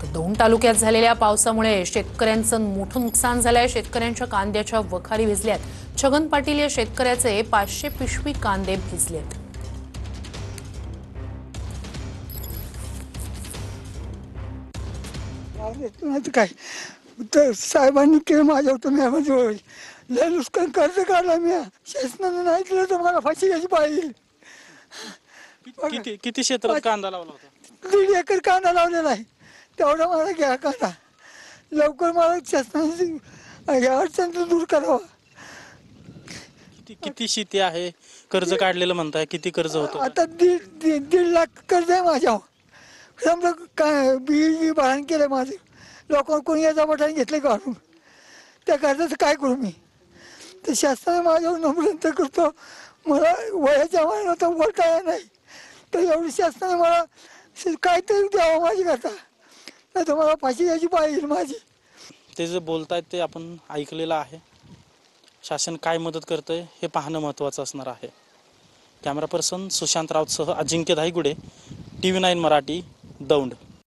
दौंड तालुक्यात झालेल्या पावसामुळे शेतकऱ्यांचं मोठं नुकसान झालंय। शेतकऱ्यांच्या कांद्याच्या वखारी भिजल्यात। छगन पाटील या शेतकऱ्याचे 500 पिशवी कांदे भिजलेत। काय तर साहेबांनी केलं माझ्यावर, तुम्ही लय नुकसान कर्ज काढला मी। शासनाने नाही दिलं तर मला फाशी घ्यायची पाहिजे। किती क्षेत्रात कांदा लावला होता? 1.5 एकर कांदा लावलेला आहे। तेवढा मला घ्या कांदा लवकर, मला शासनाने या अडचण दूर करावा। किती शेती आहे? कर्ज काढलेलं म्हणताय, किती कर्ज होतं? आता दीड लाख कर्ज आहे माझ्यावर। समजा काय बी भाडण केलं माझं, लोकांना कोणी याचा बटाने घेतले काढून, त्या कर्जाचं काय करू मी? तर शासनाने माझ्यावर नम्र करतो, मला वयाच्या महिन्यात वळता नाही, तर एवढी शासनाने मला काहीतरी द्यावं माझी करता, नाही तर मला फाशी द्यायची पाहिजे माझी। ते जे बोलतायत ते आपण ऐकलेलं आहे। शासन काय मदत करतंय हे पाहणं महत्त्वाचं असणार आहे। कॅमेरा पर्सन सुशांत राऊतसह अजिंक्य धायगुडे, TV9 मराठी, दौंड।